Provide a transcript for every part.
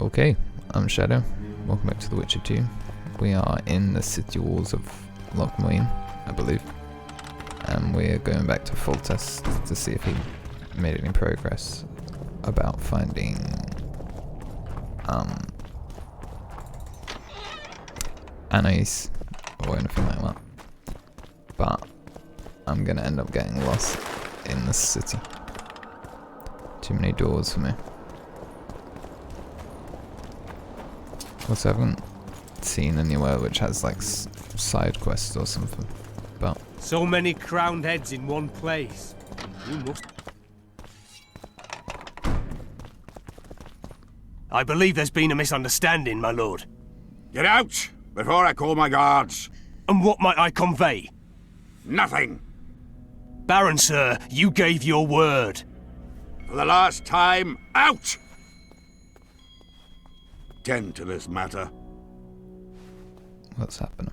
Okay, I'm Shyaerdow. Welcome back to The Witcher 2. We are in the city walls of Lochmoine, I believe. And we're going back to Foltest to see if he made any progress about finding Anais or anything like that. But I'm gonna end up getting lost in the city. Too many doors for me. Also, I haven't seen anywhere which has like side quests or something. But so many crowned heads in one place. You must. I believe there's been a misunderstanding, my lord. Get out before I call my guards. And what might I convey? Nothing. Baron, sir, you gave your word. For the last time, out! Tend to this matter. what's happening?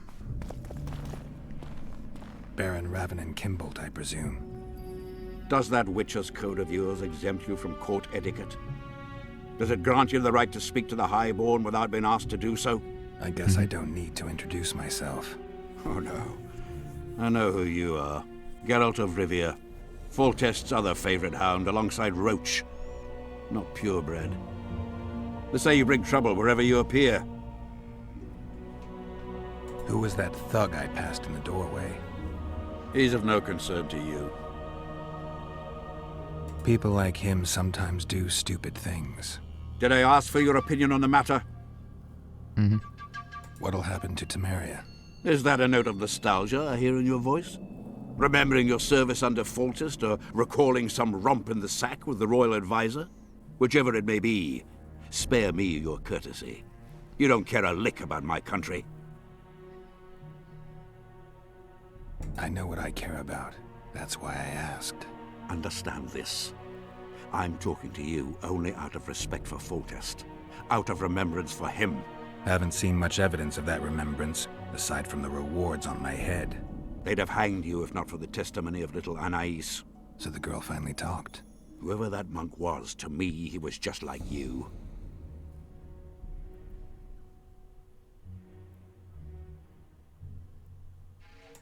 Baron Ravenin Kimbolt, I presume. Does that Witcher's code of yours exempt you from court etiquette? Does it grant you the right to speak to the Highborn without being asked to do so? I guess I don't need to introduce myself. Oh no. I know who you are. Geralt of Rivia. Foltest's other favorite hound alongside Roach. Not purebred. They say you bring trouble wherever you appear. Who was that thug I passed in the doorway? He's of no concern to you. People like him sometimes do stupid things. Did I ask for your opinion on the matter? Mm-hmm. What'll happen to Temeria? Is that a note of nostalgia I hear in your voice? Remembering your service under Foltest, or recalling some romp in the sack with the royal advisor? Whichever it may be, spare me your courtesy. You don't care a lick about my country. I know what I care about. That's why I asked. Understand this. I'm talking to you only out of respect for Foltest. Out of remembrance for him. Haven't seen much evidence of that remembrance, aside from the rewards on my head. They'd have hanged you if not for the testimony of little Anais. So the girl finally talked. Whoever that monk was, to me, he was just like you.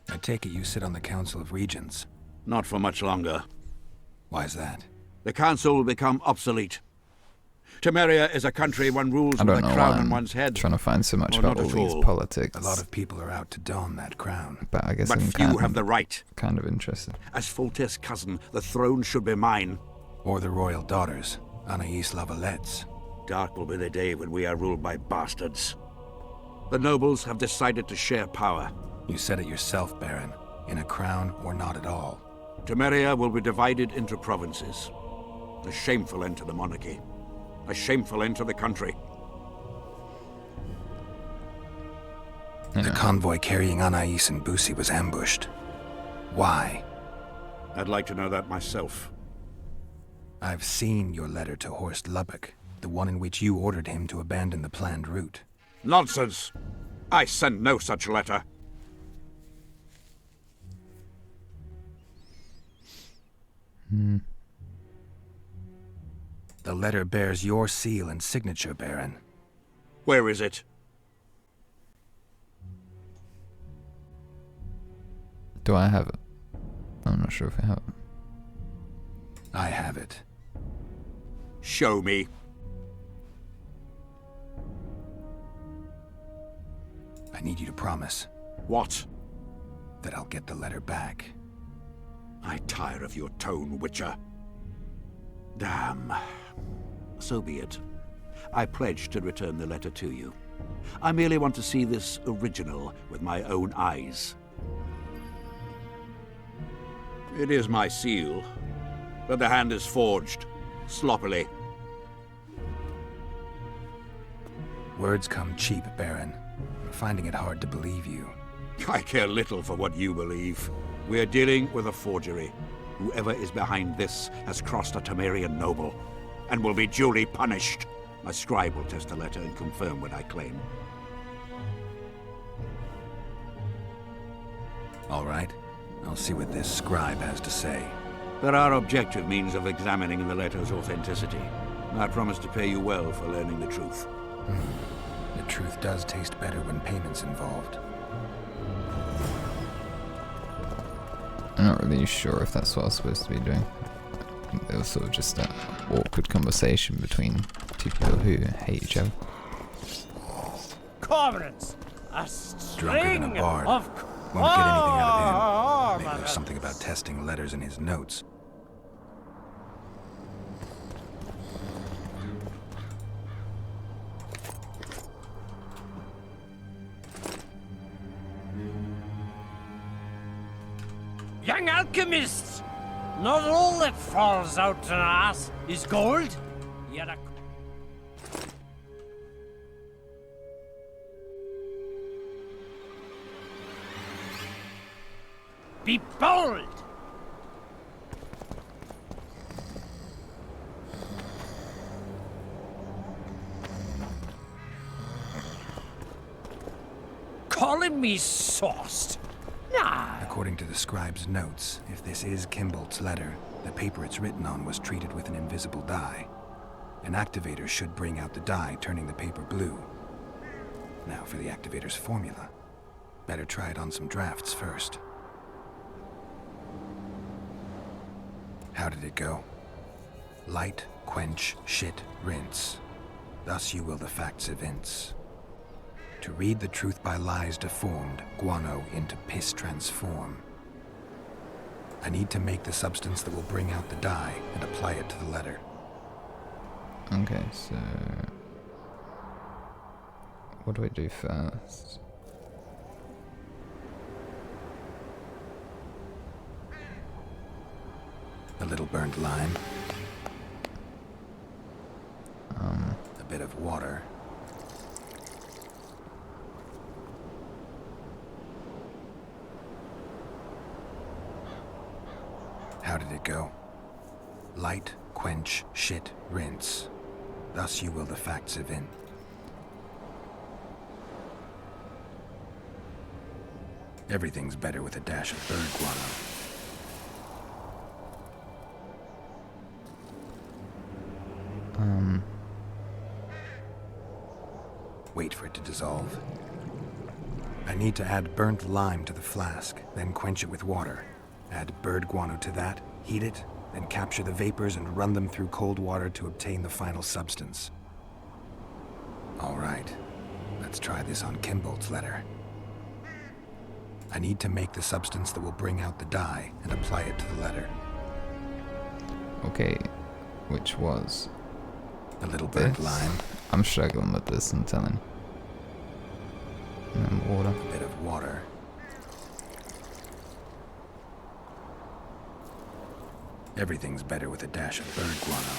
I take it you sit on the Council of Regents. Not for much longer. Why's that? The council will become obsolete. Temeria is a country one rules I with don't a know crown why on I'm one's head. trying to find so much Or about not all at these all. politics. A lot of people are out to don that crown. But I guess But I'm few have the right. kind of interested. As Foltest's cousin, the throne should be mine. Or the royal daughters, Anais Lavalettes. Dark will be the day when we are ruled by bastards. The nobles have decided to share power. You said it yourself, Baron. In a crown or not at all. Temeria will be divided into provinces. A shameful end to the monarchy. A shameful end to the country. The convoy carrying Anais and Busi was ambushed. Why? I'd like to know that myself. I've seen your letter to Horst Lubbock, the one in which you ordered him to abandon the planned route. Nonsense! I sent no such letter. The letter bears your seal and signature, Baron. Where is it? Do I have it? I'm not sure if I have it. I have it. Show me. I need you to promise What? that I'll get the letter back. I tire of your tone, Witcher. Damn. So be it. I pledge to return the letter to you. I merely want to see this original with my own eyes. It is my seal, but the hand is forged, sloppily. Words come cheap, Baron. I'm finding it hard to believe you. I care little for what you believe. We are dealing with a forgery. Whoever is behind this has crossed a Temerian noble, and will be duly punished. My scribe will test the letter and confirm what I claim. All right. I'll see what this scribe has to say. There are objective means of examining the letter's authenticity. I promise to pay you well for learning the truth. The truth does taste better when payment's involved. I'm not really sure if that's what I was supposed to be doing. It was sort of just an awkward conversation between two people who hate each other. Comrades, a Drunker than string a bard. of Won't get anything out of him. Maybe comrades. there's something about testing letters in his notes. Young alchemists, not all that falls out an ass is gold. Yet a... Be bold! Calling me sauced? Nah. According to the scribe's notes, if this is Kimbolt's letter, the paper it's written on was treated with an invisible dye. An activator should bring out the dye, turning the paper blue. Now for the activator's formula. Better try it on some drafts first. How did it go? Light, quench, shit, rinse. Thus you will the facts evince. To read the truth by lies deformed, guano into piss transform. I need to make the substance that will bring out the dye and apply it to the letter. Okay, so what do I do first? A little burnt lime. A bit of water. How did it go? Light, quench, shit, rinse. Thus you will the facts evince. Everything's better with a dash of bird guano. Wait for it to dissolve. I need to add burnt lime to the flask, then quench it with water. Add bird guano to that, heat it, then capture the vapors and run them through cold water to obtain the final substance. All right, let's try this on Kimbolt's letter. I need to make the substance that will bring out the dye and apply it to the letter. Okay, which was A little burnt this? lime, I'm struggling with this, I'm telling. And then water. a bit of water. Everything's better with a dash of bird guano.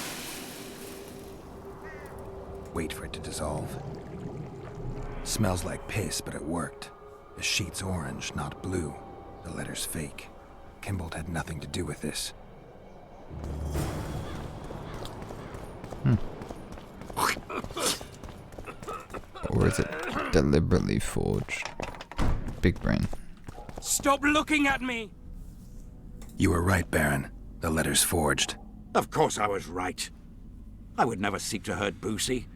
Wait for it to dissolve. Smells like piss, but it worked. The sheet's orange, not blue. The letter's fake. Kimbolt had nothing to do with this. Or is it deliberately forged? Big brain. Stop looking at me! You were right, Baron. The letter's forged. Of course I was right. I would never seek to hurt Boosie.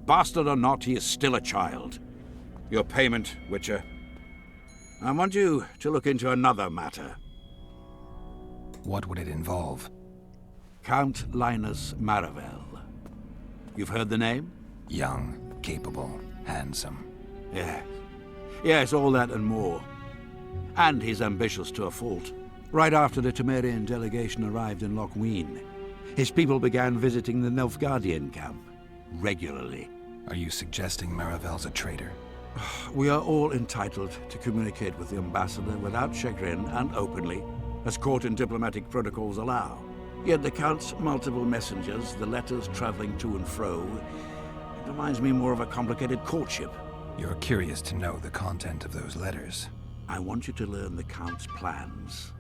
Bastard or not, he is still a child. Your payment, Witcher. I want you to look into another matter. What would it involve? Count Linus Maravel. You've heard the name? Young, capable, handsome. Yes. Yes, all that and more. And he's ambitious to a fault. Right after the Temerian delegation arrived in Lochween, his people began visiting the Nilfgaardian camp regularly. Are you suggesting Maravel's a traitor? We are all entitled to communicate with the ambassador without chagrin and openly, as court and diplomatic protocols allow. Yet the Count's multiple messengers, the letters traveling to and fro, it reminds me more of a complicated courtship. You're curious to know the content of those letters. I want you to learn the Count's plans.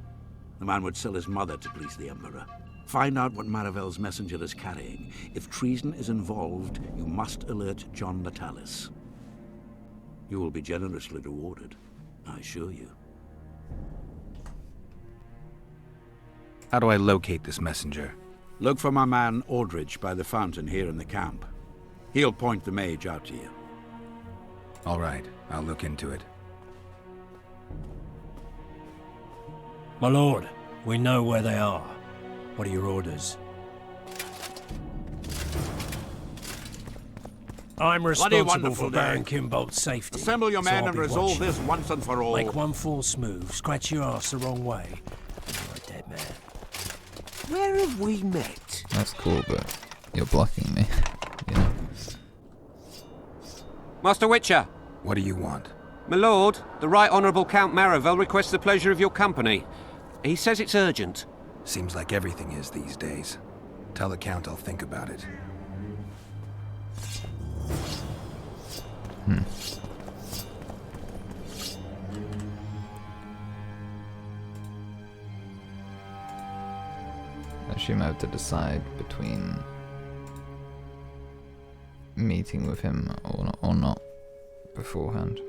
The man would sell his mother to please the Emperor. Find out what Maravel's messenger is carrying. If treason is involved, you must alert John Natalis. You will be generously rewarded, I assure you. How do I locate this messenger? Look for my man Aldridge by the fountain here in the camp. He'll point the mage out to you. All right, I'll look into it. My lord, we know where they are. What are your orders? I'm responsible wonderful for Baron day. Kimbolt's safety. Assemble your so men I'll and be resolve watching. this once and for all. Make one false move, scratch your ass the wrong way, and you're a dead man. Where have we met? That's cool, but you're blocking me. You know. Master Witcher, What do you want? my lord, the Right Honourable Count Maravel requests the pleasure of your company. He says it's urgent. Seems like everything is these days. Tell the Count I'll think about it. I assume I have to decide between meeting with him or not beforehand.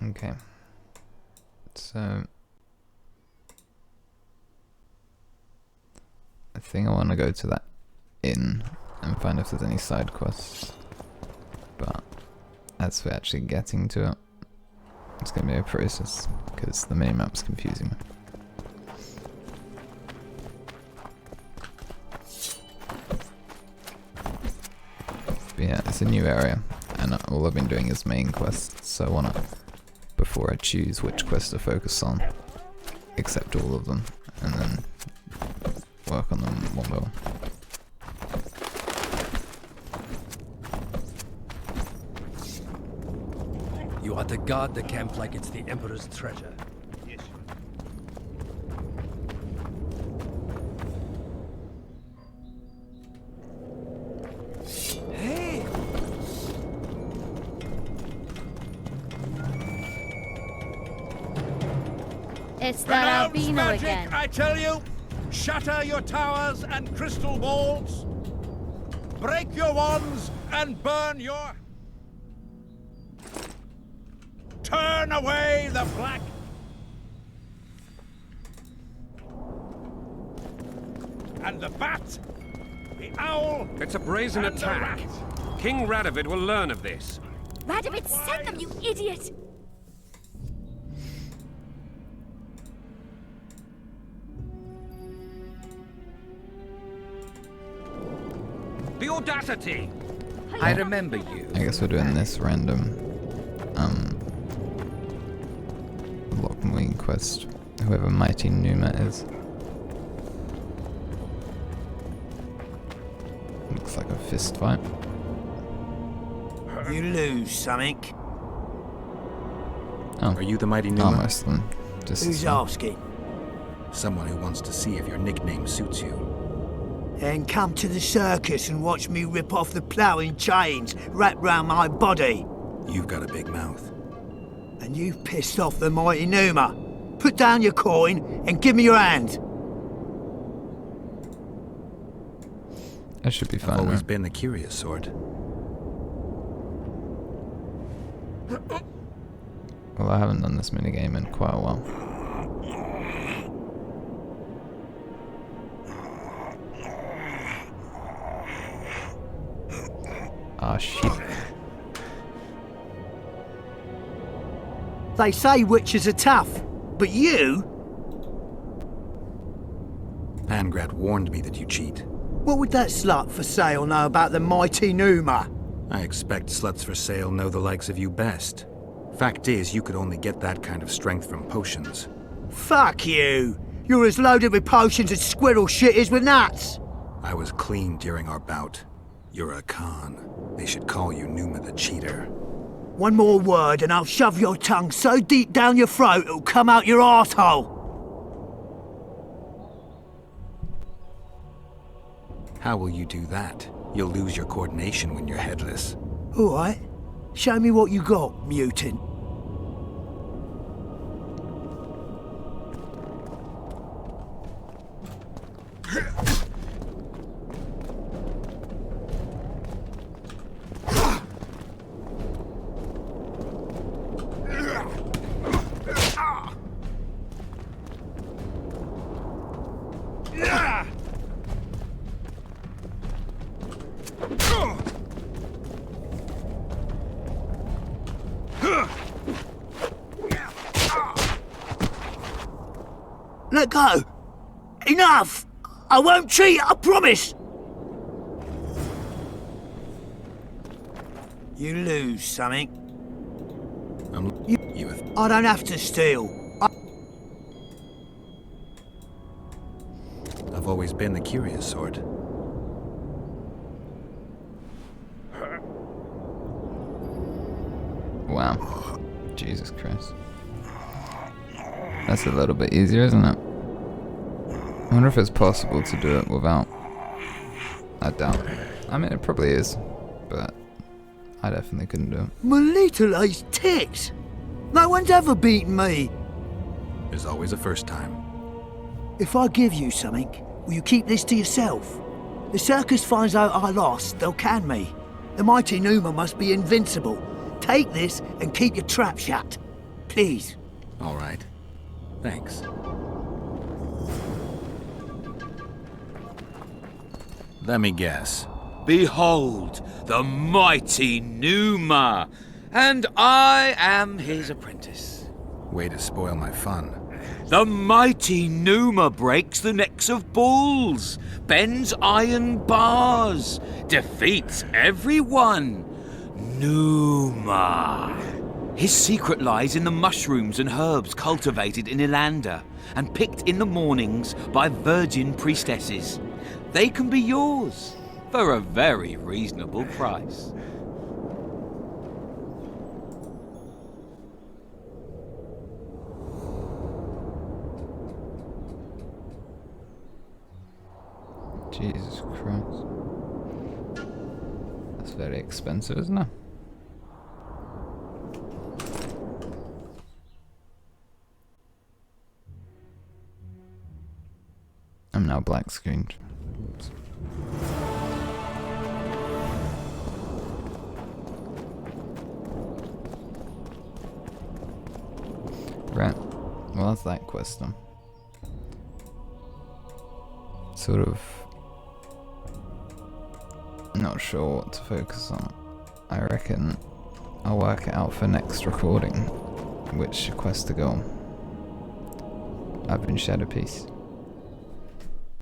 Okay. So I think I want to go to that inn and find if there's any side quests. But as for actually getting to it, it's going to be a process because the minimap's confusing me. But yeah, it's a new area and all I've been doing is main quests, so I want to, before I choose which quest to focus on, accept all of them and then work on them one by one. You are to guard the camp like it's the Emperor's treasure. Hey! It's that albino magic, again. I tell you! Shatter your towers and crystal balls! Break your wands and burn your... Turn away the black... And the bat, the owl... It's a brazen and the attack. rat. King Radovid will learn of this. Radovid sent them, you idiot! The audacity! I remember you. I guess we're doing this random Lockmween quest, whoever Mighty Numa is. Looks like a fist fight. You lose something. Oh, Are you the mighty Numa? almost then. Just Who's asking? Someone who wants to see if your nickname suits you. Then come to the circus and watch me rip off the ploughing chains wrapped round my body. You've got a big mouth. And you've pissed off the mighty Numa. Put down your coin and give me your hand. That should be I've fine. always Right? been the curious sort. Well, I haven't done this minigame in quite a while. Ah, shit. They say witches are tough, but you? Pangrat warned me that you cheat. What would that slut for sale know about the mighty Numa? I expect sluts for sale know the likes of you best. Fact is, you could only get that kind of strength from potions. Fuck you! You're as loaded with potions as squirrel shit is with nuts! I was clean during our bout. You're a con. They should call you Numa the Cheater. One more word and I'll shove your tongue so deep down your throat it'll come out your arsehole. How will you do that? You'll lose your coordination when you're headless. Alright. Show me what you got, mutant. Let go! Enough! I won't cheat, I promise! You lose something. You with I don't have to steal. I've always been the curious sort. Wow. Jesus Christ. That's a little bit easier, isn't it? I wonder if it's possible to do it without... I doubt it. I mean, it probably is, but I definitely couldn't do it. Melitele's tits! No one's ever beaten me! There's always a first time. If I give you something, will you keep this to yourself? The circus finds out I lost, they'll can me. The mighty Numa must be invincible. Take this and keep your trap shut. Please. All right. Thanks. Let me guess. Behold, the mighty Numa, and I am his apprentice. Way to spoil my fun. The mighty Numa breaks the necks of bulls, bends iron bars, defeats everyone. Numa. His secret lies in the mushrooms and herbs cultivated in Ilanda and picked in the mornings by virgin priestesses. They can be yours for a very reasonable price. Jesus Christ. That's very expensive, isn't it? I'm now black screened. Oops. Right. Well, that's that quest done. Sort of not sure what to focus on. I reckon I'll work it out for next recording which quest to go on. I've been Shyaerdow. Peace.